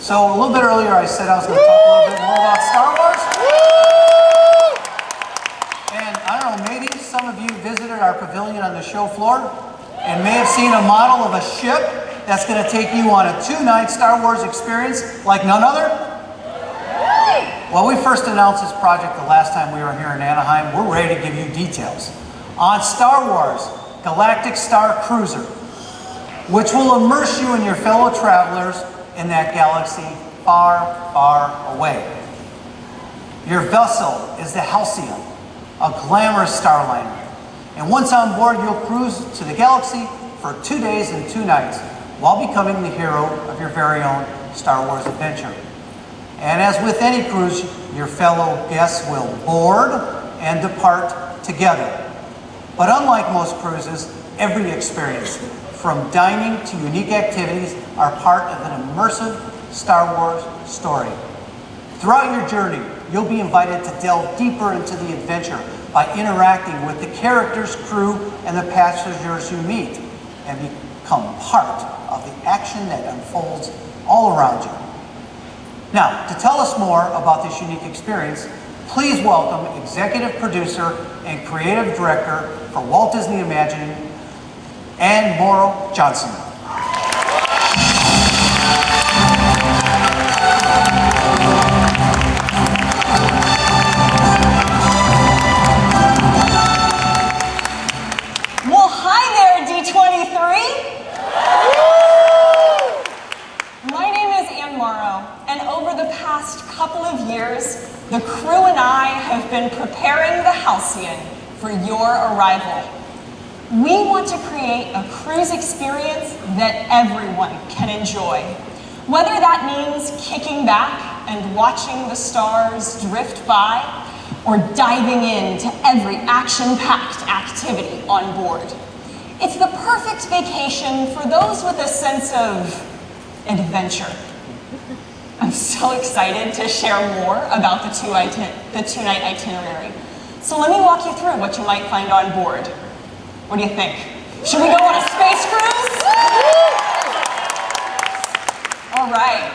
So a little bit earlier I said I was going to talk a little bit more about Star Wars. And I don't know, maybe some of you visited our pavilion on the show floor and may have seen a model of a ship that's going to take you on a 2-night Star Wars experience like none other. Well, we first announced this project the last time we were here in Anaheim. We're ready to give you details on Star Wars Galactic Starcruiser, which will immerse you and your fellow travelers in that galaxy far, far away. Your vessel is the Halcyon, a glamorous starliner. And once on board, you'll cruise to the galaxy for 2 days and 2 nights while becoming the hero of your very own Star Wars adventure. And as with any cruise, your fellow guests will board and depart together. But unlike most cruises, every experience, from dining to unique activities, are part of an immersive Star Wars story. Throughout your journey, you'll be invited to delve deeper into the adventure by interacting with the characters, crew, and the passengers you meet, and become part of the action that unfolds all around you. Now, to tell us more about this unique experience, please welcome Executive Producer and Creative Director for Walt Disney Imagining, Anne Morrow Johnson. Well, hi there, D23. My name is Anne Morrow, and over the past couple of years, the crew and I have been preparing the Halcyon for your arrival. We want to create a cruise experience that everyone can enjoy. Whether that means kicking back and watching the stars drift by, or diving into every action-packed activity on board. It's the perfect vacation for those with a sense of adventure. I'm so excited to share more about the two-night itinerary. So let me walk you through what you might find on board. What do you think? Should we go on a space cruise? All right.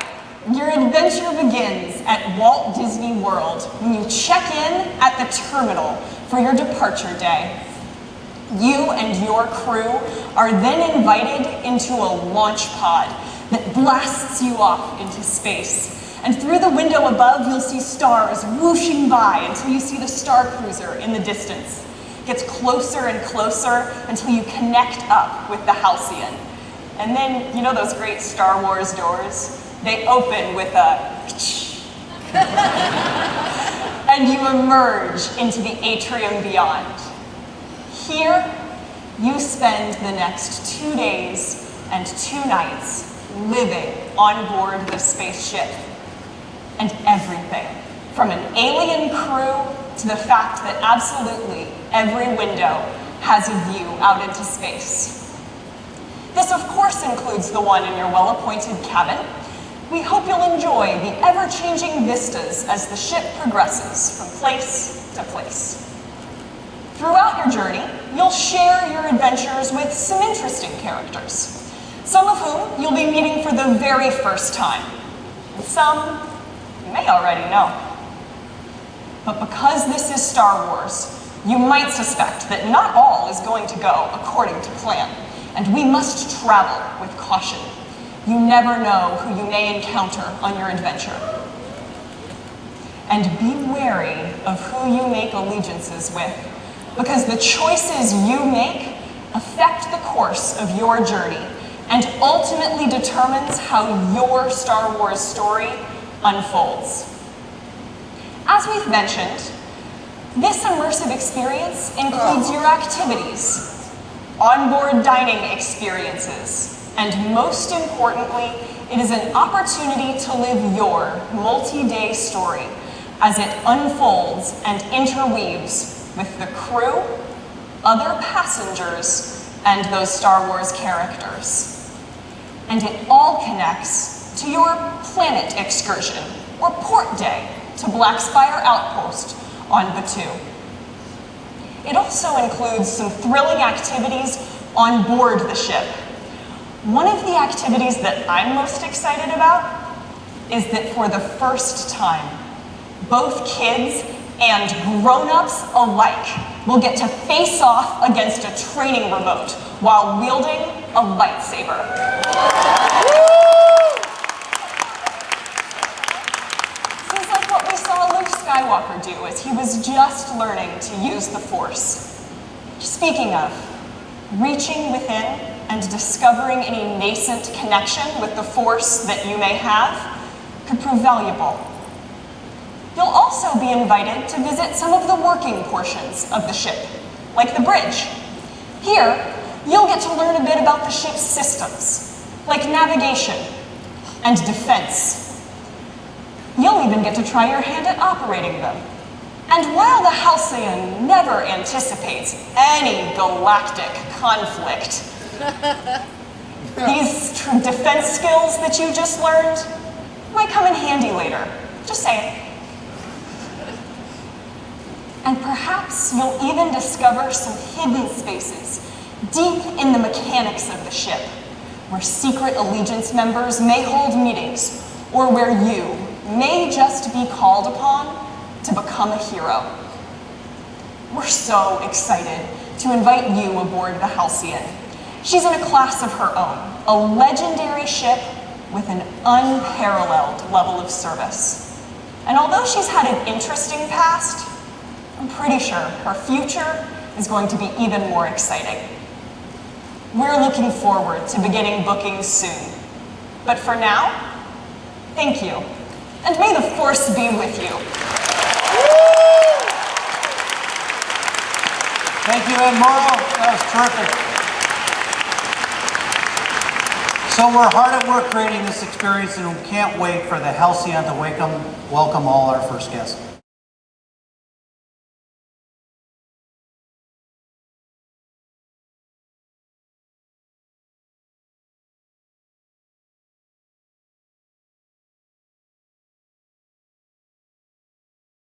Your adventure begins at Walt Disney World when you check in at the terminal for your departure day. You and your crew are then invited into a launch pod that blasts you off into space. And through the window above, you'll see stars whooshing by until you see the Starcruiser in the distance. It gets closer and closer until you connect up with the Halcyon. And then, you know those great Star Wars doors? They open with a and you emerge into the atrium beyond. Here, you spend the next 2 days and 2 nights living on board the spaceship. And everything, from an alien crew to the fact that absolutely every window has a view out into space. This, of course, includes the one in your well-appointed cabin. We hope you'll enjoy the ever-changing vistas as the ship progresses from place to place. Throughout your journey, you'll share your adventures with some interesting characters, some of whom you'll be meeting for the very first time, and some you may already know. But because this is Star Wars, you might suspect that not all is going to go according to plan, and we must travel with caution. You never know who you may encounter on your adventure. And be wary of who you make allegiances with, because the choices you make affect the course of your journey and ultimately determines how your Star Wars story unfolds. As we've mentioned, this immersive experience includes your activities, onboard dining experiences, and most importantly, it is an opportunity to live your multi-day story as it unfolds and interweaves with the crew, other passengers, and those Star Wars characters. And it all connects to your planet excursion, or port day, to Blackspire Outpost on Batuu. It also includes some thrilling activities on board the ship. One of the activities that I'm most excited about is that for the first time, both kids and grown-ups alike will get to face off against a training remote while wielding a lightsaber. This is like what we saw Luke Skywalker do as he was just learning to use the Force. Speaking of, reaching within and discovering any nascent connection with the Force that you may have could prove valuable. You'll also be invited to visit some of the working portions of the ship, like the bridge. Here, you'll get to learn a bit about the ship's systems, like navigation and defense. You'll even get to try your hand at operating them. And while the Halcyon never anticipates any galactic conflict, these defense skills that you just learned might come in handy later. Just saying. And perhaps you'll even discover some hidden spaces deep in the mechanics of the ship, where secret Allegiance members may hold meetings, or where you may just be called upon to become a hero. We're so excited to invite you aboard the Halcyon. She's in a class of her own, a legendary ship with an unparalleled level of service. And although she's had an interesting past, I'm pretty sure her future is going to be even more exciting. We're looking forward to beginning bookings soon. But for now, thank you. And may the Force be with you. Thank you, Ed Morrow. That was terrific. So we're hard at work creating this experience, and we can't wait for the Halcyon to welcome all our first guests.